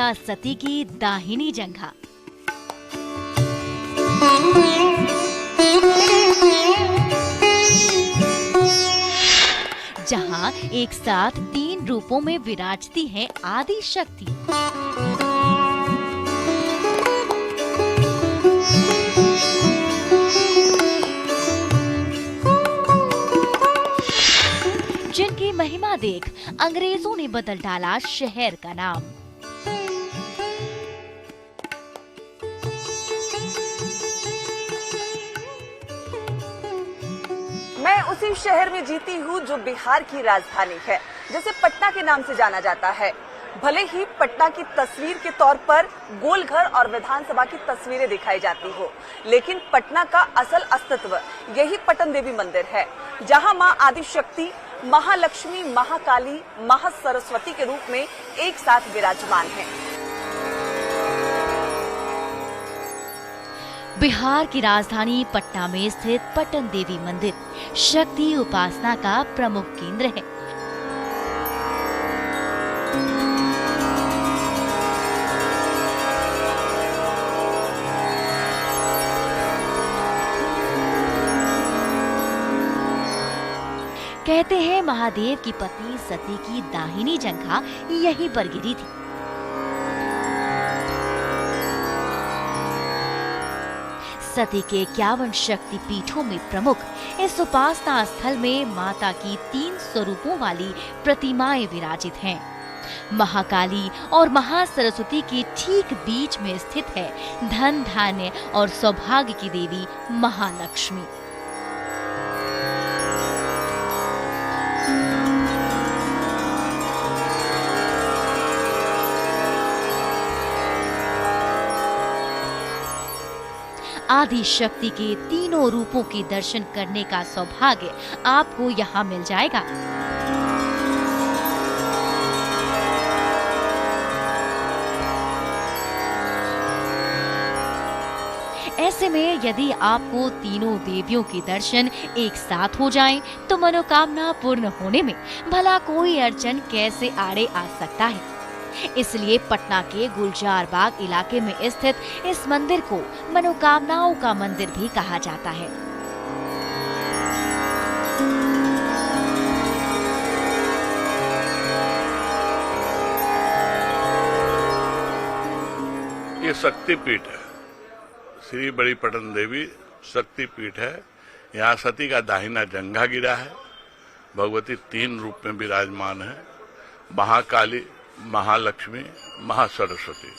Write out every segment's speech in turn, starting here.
माता सती की दाहिनी जंघा। जहां एक साथ 3 रूपों में विराजती है आदि शक्ति। जिनकी महिमा देख अंग्रेजों ने बदल डाला शहर का नाम। मैं उसी शहर में जीती हूँ जो बिहार की राजधानी है, जिसे पटना के नाम से जाना जाता है। भले ही पटना की तस्वीर के तौर पर गोलघर और विधानसभा की तस्वीरें दिखाई जाती हो, लेकिन पटना का असल अस्तित्व यही पटन देवी मंदिर है, जहां मां आदिशक्ति, महालक्ष्मी, महाकाली, महासरस्वती के रूप में एक साथ विराजमान है। बिहार की राजधानी पटना में स्थित पटन देवी मंदिर शक्ति उपासना का प्रमुख केंद्र है। कहते हैं महादेव की पत्नी सती की दाहिनी जंघा यहीं पर गिरी थी। सती के 51 शक्ति पीठों में प्रमुख इस उपासना स्थल में माता की 3 स्वरूपों वाली प्रतिमाएं विराजित हैं। महाकाली और महासरस्वती के ठीक बीच में स्थित है धन, धान्य और सौभाग्य की देवी महालक्ष्मी। आदि शक्ति के तीनों रूपों के दर्शन करने का सौभाग्य आपको यहाँ मिल जाएगा। ऐसे में यदि आपको तीनों देवियों के दर्शन एक साथ हो जाएं, तो मनोकामना पूर्ण होने में भला कोई अड़चन कैसे आड़े आ सकता है। इसलिए पटना के गुलजार बाग इलाके में स्थित इस मंदिर को मनोकामनाओं का मंदिर भी कहा जाता है। ये शक्तिपीठ है, श्री बड़ी पटन देवी शक्तिपीठ है। यहाँ सती का दाहिना जंघा गिरा है। भगवती 3 रूप में विराजमान है, महाकाली, महालक्ष्मी, महासरस्वती।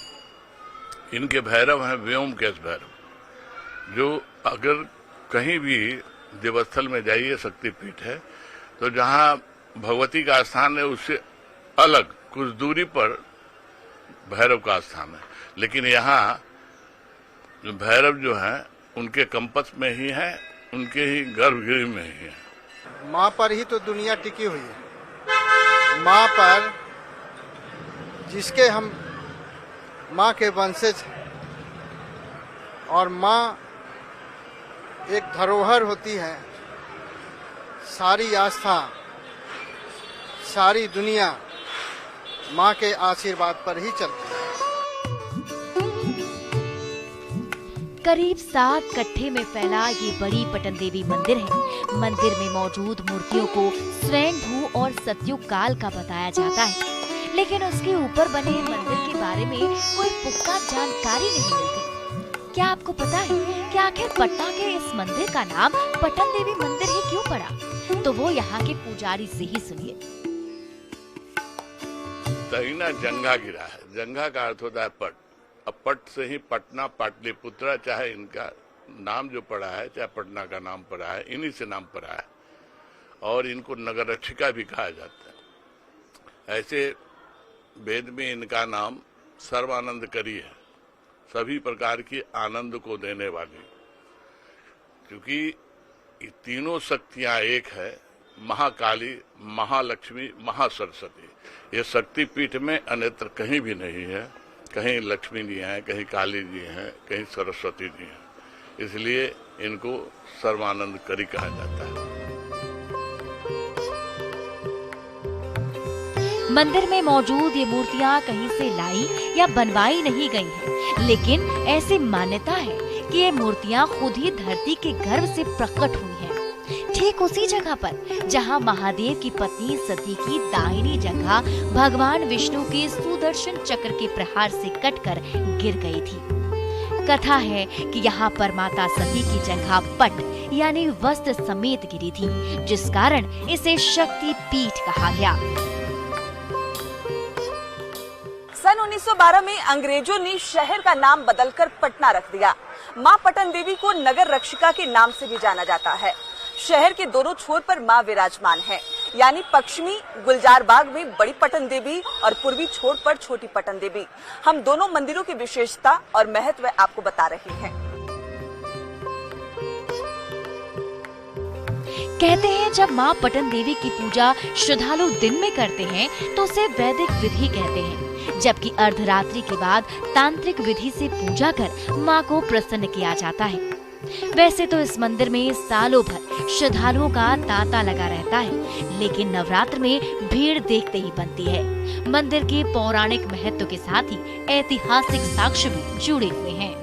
इनके भैरव हैं व्योमकेश भैरव, जो अगर कहीं भी देवस्थल में जाइए, शक्तिपीठ है, तो जहां भगवती का स्थान है उससे अलग कुछ दूरी पर भैरव का स्थान है। लेकिन यहाँ जो भैरव जो हैं उनके कंपस में ही है, उनके ही गर्भगृह में ही है। माँ पर ही तो दुनिया टिकी हुई है। माँ पर, जिसके हम माँ के वंशज, और माँ एक धरोहर होती है। सारी आस्था, सारी दुनिया माँ के आशीर्वाद पर ही चलती है। करीब 7 कट्ठे में फैला ये बड़ी पटन देवी मंदिर है। मंदिर में मौजूद मूर्तियों को स्वयंभू और सतयुग काल का बताया जाता है, लेकिन उसके ऊपर बने मंदिर के बारे में कोई पुख्ता जानकारी नहीं मिलती। क्या आपको पता है कि आखिर पटना के इस मंदिर का नाम पटन देवी मंदिर ही क्यों पड़ा? तो वो यहाँ के पुजारी से ही सुनिए। दाहिना जंघा गिरा है। जंघा का अर्थ होता है पट। अब पट से ही पटना, पाटलिपुत्रा, चाहे इनका नाम जो पड़ा है, चाहे पटना का नाम पड़ा है, इन्हीं से नाम पड़ा है। और इनको नगर रक्षिका भी कहा जाता है। ऐसे वेद में इनका नाम सर्वानंद करी है, सभी प्रकार की आनंद को देने वाली। क्योंकि ये तीनों शक्तियां एक है, महाकाली, महालक्ष्मी, महासरस्वती। ये शक्तिपीठ में अन्यत्र कहीं भी नहीं है। कहीं लक्ष्मी जी हैं, कहीं काली जी हैं, कहीं सरस्वती जी हैं। इसलिए इनको सर्वानंद करी कहा जाता है। मंदिर में मौजूद ये मूर्तियां कहीं से लाई या बनवाई नहीं गई हैं, लेकिन ऐसी मान्यता है कि ये मूर्तियां खुद ही धरती के गर्भ से प्रकट हुई हैं। ठीक उसी जगह पर जहां महादेव की पत्नी सती की दाहिनी जगह भगवान विष्णु के सुदर्शन चक्र के प्रहार से कटकर गिर गई थी। कथा है कि यहाँ पर माता सती की जगह पट यानी वस्त्र समेत गिरी थी, जिस कारण इसे शक्ति पीठ कहा गया। सन 1912 में अंग्रेजों ने शहर का नाम बदलकर पटना रख दिया। मां पटन देवी को नगर रक्षिका के नाम से भी जाना जाता है। शहर के दोनों छोर पर मां विराजमान है, यानी पश्चिमी गुलजार बाग में बड़ी पटन देवी और पूर्वी छोर पर छोटी पटन देवी। हम दोनों मंदिरों की विशेषता और महत्व आपको बता रहे हैं। कहते हैं जब मां पटन देवी की पूजा श्रद्धालु दिन में करते हैं तो उसे वैदिक विधि कहते हैं, जबकि अर्धरात्रि के बाद तांत्रिक विधि से पूजा कर मां को प्रसन्न किया जाता है। वैसे तो इस मंदिर में सालों भर श्रद्धालुओं का तांता लगा रहता है, लेकिन नवरात्र में भीड़ देखते ही बनती है। मंदिर के पौराणिक महत्व के साथ ही ऐतिहासिक साक्ष्य भी जुड़े हुए हैं।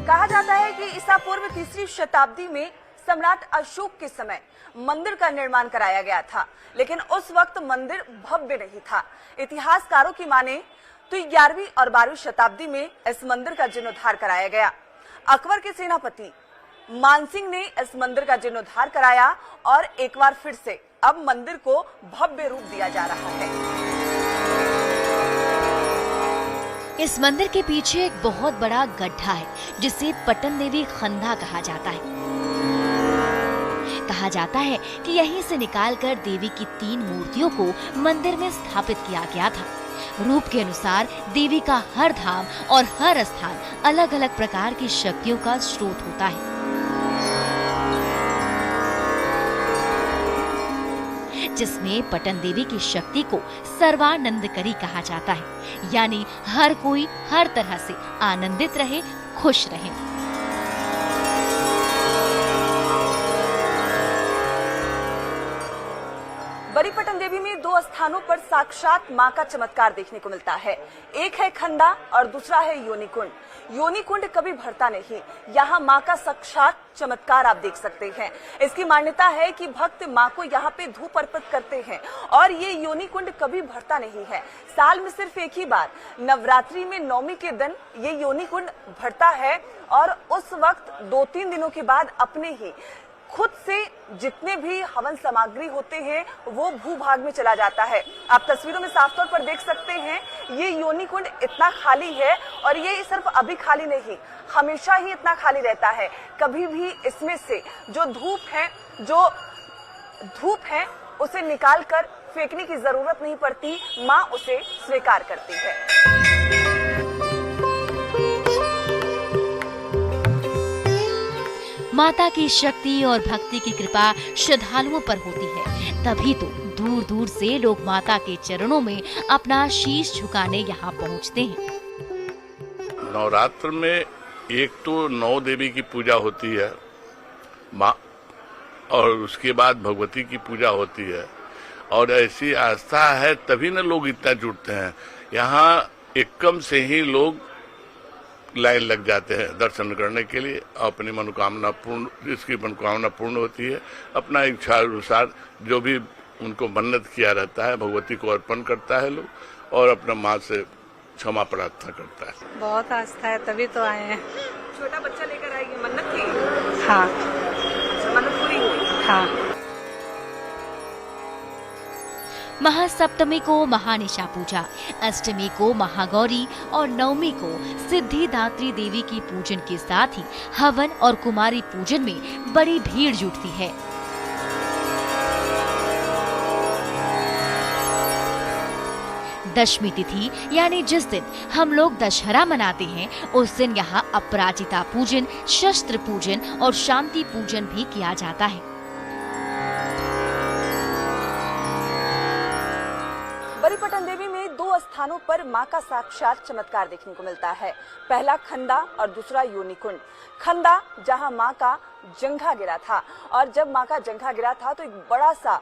कहा जाता है कि ईसा पूर्व 3री शताब्दी में सम्राट अशोक के समय मंदिर का निर्माण कराया गया था, लेकिन उस वक्त मंदिर भव्य नहीं था। इतिहासकारों की माने तो 11वीं और 12वीं शताब्दी में इस मंदिर का जीर्णोद्धार कराया गया। अकबर के सेनापति मानसिंह ने इस मंदिर का जीर्णोद्धार कराया और एक बार फिर से अब मंदिर को भव्य रूप दिया जा रहा है। इस मंदिर के पीछे एक बहुत बड़ा गड्ढा है, जिसे पटन देवी खंदा कहा जाता है। कहा जाता है कि यहीं से निकालकर देवी की 3 मूर्तियों को मंदिर में स्थापित किया गया था। रूप के अनुसार देवी का हर धाम और हर स्थान अलग अलग प्रकार की शक्तियों का स्रोत होता है। जिसमें पटन देवी की शक्ति को सर्वानंदकरी कहा जाता है, यानी हर कोई हर तरह से आनंदित रहे, खुश रहे। बड़ी पटन देवी में 2 स्थानों पर साक्षात मां का चमत्कार देखने को मिलता है। एक है खंदा और दूसरा है योनि कुंड। योनि कुंड कभी भरता नहीं, यहाँ मां का साक्षात चमत्कार आप देख सकते हैं। इसकी मान्यता है कि भक्त मां को यहाँ पे धूप अर्पित करते हैं और ये योनि कुंड कभी भरता नहीं है। साल में सिर्फ एक ही बार नवरात्रि में नवमी के दिन ये योनि कुंड भरता है और उस वक्त 2-3 दिनों के बाद अपने ही खुद से जितने भी हवन सामग्री होते हैं वो भूभाग में चला जाता है। आप तस्वीरों में साफ तौर पर देख सकते हैं ये योनि कुंड इतना खाली है और ये सिर्फ अभी खाली नहीं, हमेशा ही इतना खाली रहता है। कभी भी इसमें से जो धूप है उसे निकालकर फेंकने की जरूरत नहीं पड़ती, मां उसे स्वीकार करती है। माता की शक्ति और भक्ति की कृपा श्रद्धालुओं पर होती है, तभी तो दूर दूर से लोग माता के चरणों में अपना शीश झुकाने यहाँ पहुँचते हैं। नवरात्र में एक तो 9 देवी की पूजा होती है माँ, और उसके बाद भगवती की पूजा होती है, और ऐसी आस्था है तभी न लोग इतना जुटते हैं। यहाँ एकम से ही लोग लाइन लग जाते हैं दर्शन करने के लिए। अपनी मनोकामना पूर्ण, जिसकी मनोकामना पूर्ण होती है, अपना इच्छा अनुसार जो भी उनको मन्नत किया रहता है भगवती को अर्पण करता है लोग और अपना माँ से क्षमा प्रार्थना करता है। बहुत आस्था है तभी तो आए हैं। छोटा बच्चा लेकर आएगी, मन्नत थी? हाँ। मन्नत पूरी हुई? हाँ। महासप्तमी को महानिशा पूजा, अष्टमी को महागौरी और नवमी को सिद्धिदात्री देवी की पूजन के साथ ही हवन और कुमारी पूजन में बड़ी भीड़ जुटती है। दशमी तिथि यानी जिस दिन हम लोग दशहरा मनाते हैं, उस दिन यहाँ अपराजिता पूजन, शस्त्र पूजन और शांति पूजन भी किया जाता है। बड़ी पटन देवी में 2 स्थानों पर मां का साक्षात चमत्कार देखने को मिलता है। पहला खंदा और दूसरा योनि कुंड। खंदा जहां मां का जंघा गिरा था, और जब मां का जंघा गिरा था तो एक बड़ा सा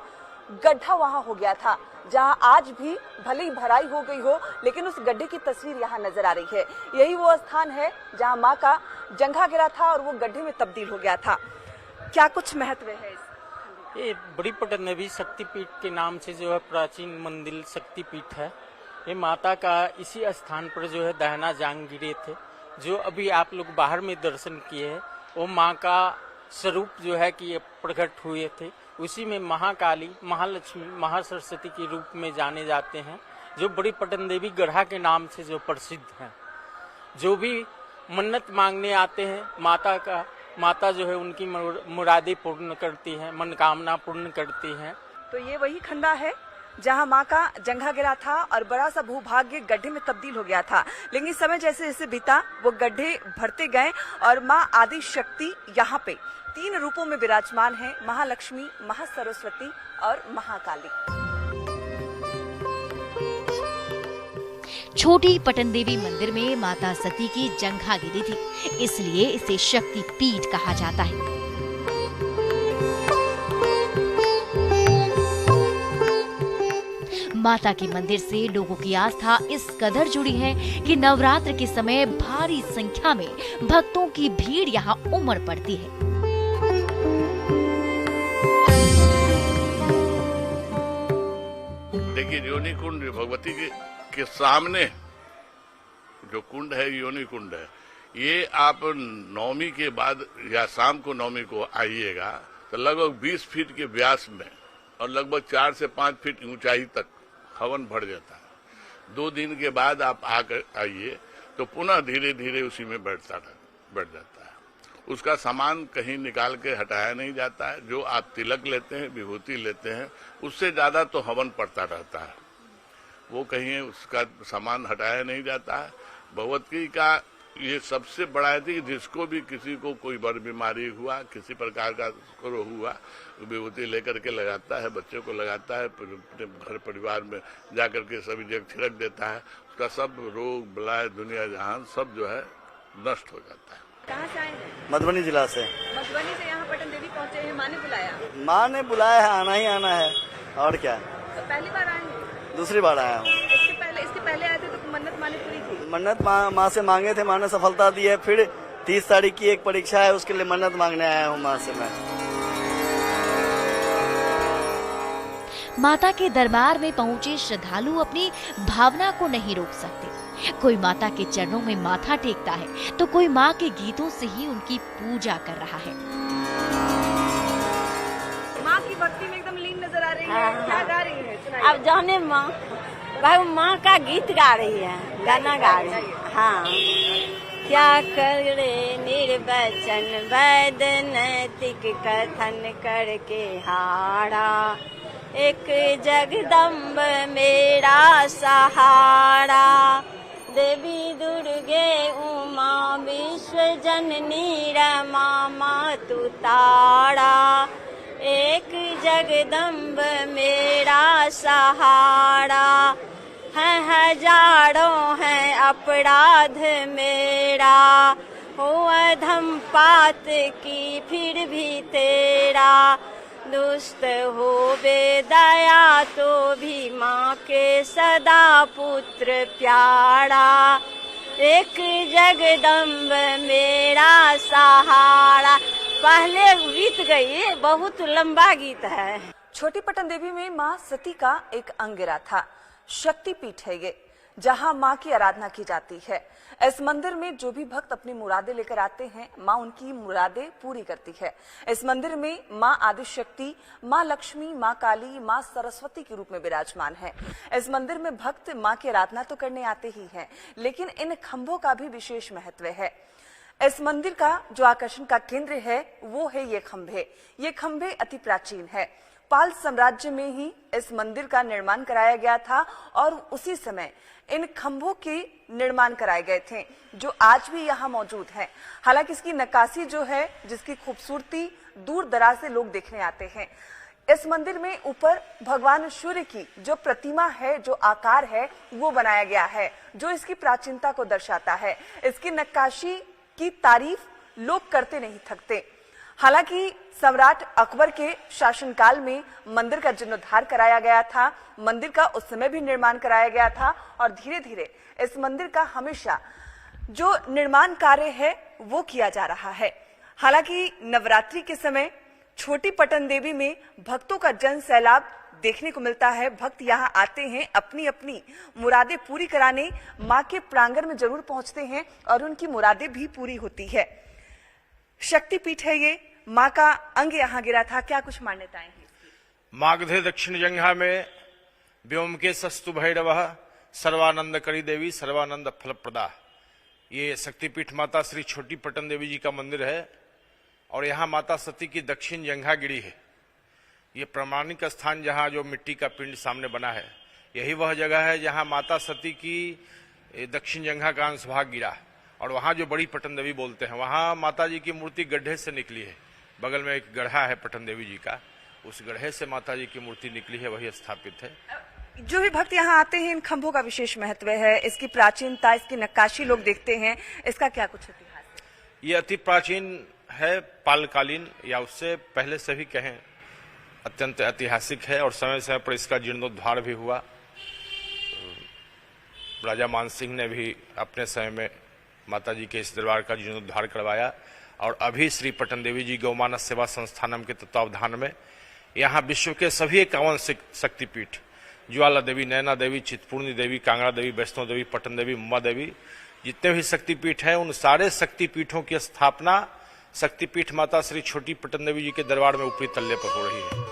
गड्ढा वहां हो गया था, जहां आज भी भले ही भराई हो गई हो, लेकिन उस गड्ढे की तस्वीर यहाँ नजर आ रही है। यही वो स्थान है जहां माँ का जंघा गिरा था और वो गड्ढे में तब्दील हो गया था। क्या कुछ महत्व है इस? ये बड़ी पटन देवी शक्तिपीठ के नाम से जो है प्राचीन मंदिर शक्तिपीठ है। ये माता का इसी स्थान पर जो है दहना जांग गिरे थे, जो अभी आप लोग बाहर में दर्शन किए हैं। वो माँ का स्वरूप जो है कि ये प्रकट हुए थे, उसी में महाकाली, महालक्ष्मी, महासरस्वती के रूप में जाने जाते हैं, जो बड़ी पटन देवी गढ़ा के नाम से जो प्रसिद्ध हैं। जो भी मन्नत मांगने आते हैं माता जो है उनकी मुरादें पूर्ण करती हैं, मनोकामना पूर्ण करती हैं। तो ये वही खंडा है जहां माँ का जंघा गिरा था और बड़ा सा भूभाग्य गड्ढे में तब्दील हो गया था, लेकिन समय जैसे जैसे बीता वो गड्ढे भरते गए और माँ आदि शक्ति यहाँ पे 3 रूपों में विराजमान है, महालक्ष्मी, महासरस्वती और महाकाली। छोटी पटन देवी मंदिर में माता सती की जंघा गिरी थी, इसलिए इसे शक्ति पीठ कहा जाता है। माता के मंदिर से लोगों की आस्था इस कदर जुड़ी है कि नवरात्र के समय भारी संख्या में भक्तों की भीड़ यहाँ उमड़ पड़ती है। देखिए, योनि कुंड भगवती के सामने जो कुंड है, योनि कुंड है। ये आप नवमी के बाद या शाम को नवमी को आइएगा तो लगभग 20 फीट के व्यास में और लगभग 4 से 5 फीट ऊंचाई तक हवन भर जाता है। 2 दिन के बाद आप आकर आइए तो पुनः धीरे धीरे उसी में बढ़ जाता है। उसका सामान कहीं निकाल के हटाया नहीं जाता है। जो आप तिलक लेते हैं, विभूति लेते हैं, उससे ज्यादा तो हवन पड़ता रहता है। वो कहीं उसका सामान हटाया नहीं जाता है। भगवती का ये सबसे बड़ा है कि जिसको भी किसी को कोई बड़ी बीमारी हुआ, किसी प्रकार का हुआ, विभूति लेकर के लगाता है, बच्चे को लगाता है, अपने घर परिवार में जाकर के सभी जगह छिड़क देता है। उसका सब रोग बलाय दुनिया जहान सब जो है नष्ट हो जाता है। कहाँ से आए हैं? मधुबनी जिला से। मधुबनी से यहाँ पटन देवी पहुँचे हैं, माँ ने बुलाया? माँ ने बुलाया है, आना ही आना है, और क्या। तो पहली बार आए हैं? दूसरी बार आया हूँ। इसके पहले आए थे तो मन्नत माँ ने पूरी थी? मन्नत माँ से मांगे थे, माँ ने सफलता दी है। फिर 30 तारीख की एक परीक्षा है, उसके लिए मन्नत मांगने आया हूँ माँ से मैं। माता के दरबार में पहुंचे श्रद्धालु अपनी भावना को नहीं रोक सकते। कोई माता के चरणों में माथा टेकता है तो कोई माँ के गीतों से ही उनकी पूजा कर रहा है। माँ की भक्ति में एकदम लीन नजर आ रही है। क्या गा रही है? सुनाइए। अब जाने माँ का गीत गा रही है, गाना गा रही है। हाँ। क्या करे निर्वचन वैद नैतिक कथन करके हारा, एक जगदम्ब मेरा सहारा, देवी दुर्गे उमा विश्व जननी रमा मातु तारा, एक जगदम्ब मेरा सहारा, है हजारों है अपराध मेरा, हो अधम पात की फिर भी तेरा, दुष्ट हो बेदया तो भी माँ के सदा पुत्र प्यारा, एक जगदम्ब मेरा सहारा। पहले गीत गई, बहुत लंबा गीत है। छोटी पटन देवी में माँ सती का एक अंगिरा था। शक्तिपीठ है ये, जहाँ माँ की आराधना की जाती है। इस मंदिर में जो भी भक्त अपनी मुरादें लेकर आते हैं, माँ उनकी मुरादें पूरी करती है। इस मंदिर में माँ आदिशक्ति, माँ लक्ष्मी, माँ काली, माँ सरस्वती के रूप में विराजमान है। इस मंदिर में भक्त माँ की आराधना तो करने आते ही हैं, लेकिन इन खंभों का भी विशेष महत्व है। इस मंदिर का जो आकर्षण का केंद्र है वो है ये खंभे। ये खंभे अति प्राचीन है। पाल साम्राज्य में ही इस मंदिर का निर्माण कराया गया था और उसी समय इन खंभों के निर्माण कराए गए थे, जो आज भी यहाँ मौजूद हैं। हालांकि इसकी नक्काशी जो है, जिसकी खूबसूरती दूर दराज से लोग देखने आते हैं। इस मंदिर में ऊपर भगवान सूर्य की जो प्रतिमा है, जो आकार है, वो बनाया गया है, जो इसकी प्राचीनता को दर्शाता है। इसकी नक्काशी की तारीफ लोग करते नहीं थकते। हालांकि सम्राट अकबर के शासनकाल में मंदिर का जीर्णोद्धार कराया गया था, मंदिर का उस समय भी निर्माण कराया गया था और धीरे धीरे इस मंदिर का हमेशा जो निर्माण कार्य है वो किया जा रहा है। हालांकि नवरात्रि के समय छोटी पटन देवी में भक्तों का जन सैलाब देखने को मिलता है। भक्त यहाँ आते हैं, अपनी अपनी मुरादें पूरी कराने मां के प्रांगण में जरूर पहुंचते हैं और उनकी मुरादें भी पूरी होती है। शक्तिपीठ है ये, मां का अंग यहाँ गिरा था। क्या कुछ मान्यताएं हैं? मागधे दक्षिण जंघा में व्योम के सस्तु भैरव सर्वानंद करी देवी सर्वानंद फलप्रदा। ये शक्तिपीठ माता श्री छोटी पटन देवी जी का मंदिर है और यहाँ माता सती की दक्षिण जंघा गिरी है। ये प्रमाणिक स्थान जहाँ जो मिट्टी का पिंड सामने बना है, यही वह जगह है जहाँ माता सती की दक्षिण जंघा का अंश भाग गिरा और वहाँ जो बड़ी पटन देवी बोलते हैं, वहाँ माता जी की मूर्ति गड्ढे से निकली है। बगल में एक गड्ढा है पटन देवी जी का, उस गड्ढे से माता जी की मूर्ति निकली है, वही स्थापित है। जो भी भक्त यहाँ आते हैं, इन खंभों का विशेष महत्व है, इसकी प्राचीनता, इसकी नक्काशी लोग देखते हैं, इसका क्या कुछ इतिहास है? ये अति प्राचीन है, पालकालीन या उससे पहले से भी कहें अत्यंत ऐतिहासिक है और समय समय पर इसका जीर्णोद्धार भी हुआ। राजा मानसिंह ने भी अपने समय में माता जी के इस दरबार का जीर्णोद्धार करवाया और अभी श्री पटन देवी जी गौमानस सेवा संस्थानम के तत्वावधान में यहाँ विश्व के सभी 51 शक्तिपीठ, ज्वाला देवी, नैना देवी, चितपूर्णी देवी, कांगड़ा देवी, वैष्णो देवी, पटन देवी, उमा देवी, जितने भी शक्तिपीठ हैं, उन सारे शक्तिपीठों की स्थापना शक्तिपीठ माता श्री छोटी पटन देवी जी के दरबार में ऊपरी तल्ले पर हो रही है।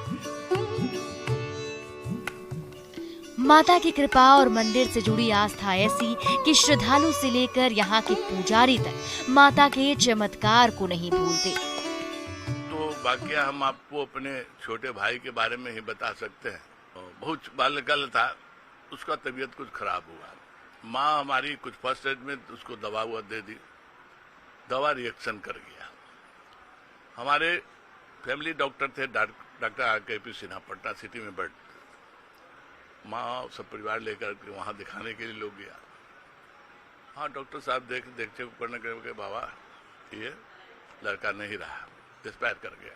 माता की कृपा और मंदिर से जुड़ी आस्था ऐसी कि श्रद्धालु से लेकर यहाँ के पुजारी तक माता के चमत्कार को नहीं भूलते। तो वाकया हम आपको अपने छोटे भाई के बारे में ही बता सकते हैं। बहुत बाल्यकाल था, उसका तबीयत कुछ खराब हुआ। माँ हमारी कुछ फर्स्ट एड में उसको दवा हुआ दे दी, दवा रिएक्शन कर गया। हमारे फैमिली डॉक्टर थे, doctor RKP Sinha, Patna city में बैठते। माँ सब परिवार लेकर के वहाँ दिखाने के लिए लोग गया। हाँ, डॉक्टर साहब देख चेक करने के बाबा ये लड़का नहीं रहा, एक्सपायर कर गया।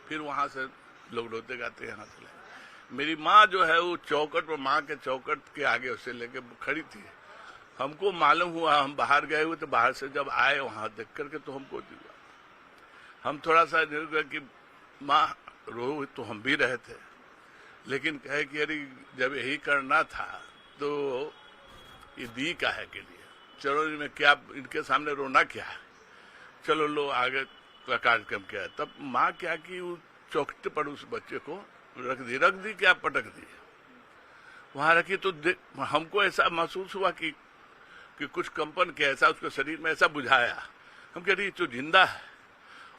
फिर वहाँ से लोग रोते गाते यहाँ से। मेरी माँ जो है वो चौकट पर, माँ के चौकट के आगे उसे लेके खड़ी थी। हमको मालूम हुआ, हम बाहर गए हुए तो बाहर से जब आए वहाँ देख करके तो हमको दिया। हम थोड़ा सा कि माँ रो, तो हम भी रहे थे, लेकिन कहे कि अरे जब यही करना था तो ये दी का है के लिए, चलो इनमें क्या, इनके सामने रोना क्या है, चलो लो आगे का कार्यक्रम क्या है। तब माँ क्या की, चौखट पर उस बच्चे को रख दी क्या, पटक दी। वहां रखी तो हमको ऐसा महसूस हुआ कि कुछ कंपन के ऐसा उसके शरीर में ऐसा बुझाया। हम कह रही तो जिंदा है,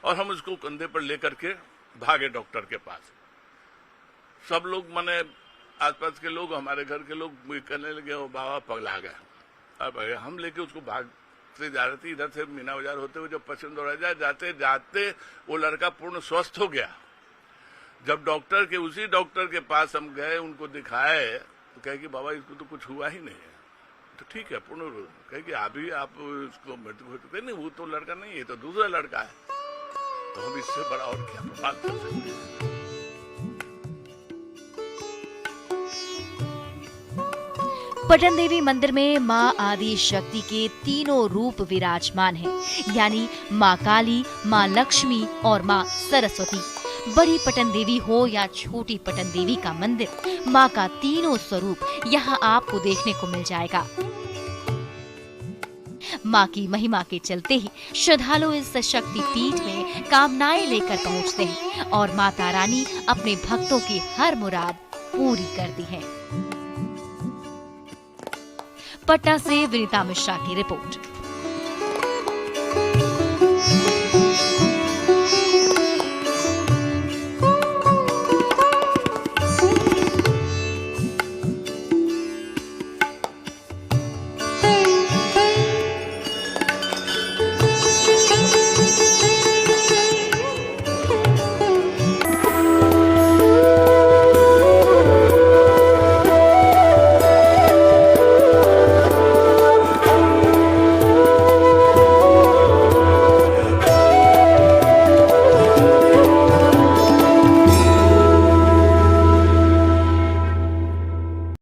और हम उसको कंधे पर लेकर के भागे डॉक्टर के पास। सब लोग, माने आसपास के लोग, हमारे घर के लोग कहने लगे वो बाबा पगला गए। अब हम लेके उसको भाग से जा रहे थे, इधर से मीना बाजार होते हुए जब पश्चिम दौड़ा जाते जाते वो लड़का पूर्ण स्वस्थ हो गया। जब उसी डॉक्टर के पास हम गए, उनको दिखाए, तो कहे कि बाबा इसको तो कुछ हुआ ही नहीं है। तो ठीक है, पूर्ण कहे कि अभी आप इसको मृत्यु, नहीं वो तो लड़का नहीं, ये तो दूसरा लड़का है। तो हम इससे बड़ा और क्या प्रभाव कर सकते हैं। पटन देवी मंदिर में मां आदि शक्ति के तीनों रूप विराजमान हैं, यानी मां काली, मां लक्ष्मी और मां सरस्वती। बड़ी पटन देवी हो या छोटी पटन देवी का मंदिर, मां का तीनों स्वरूप यहाँ आपको देखने को मिल जाएगा। मां की महिमा के चलते ही श्रद्धालु इस शक्ति पीठ में कामनाएं लेकर पहुँचते हैं और माता रानी अपने भक्तों की हर मुराद पूरी करती है। पटना से विनीता मिश्रा की रिपोर्ट।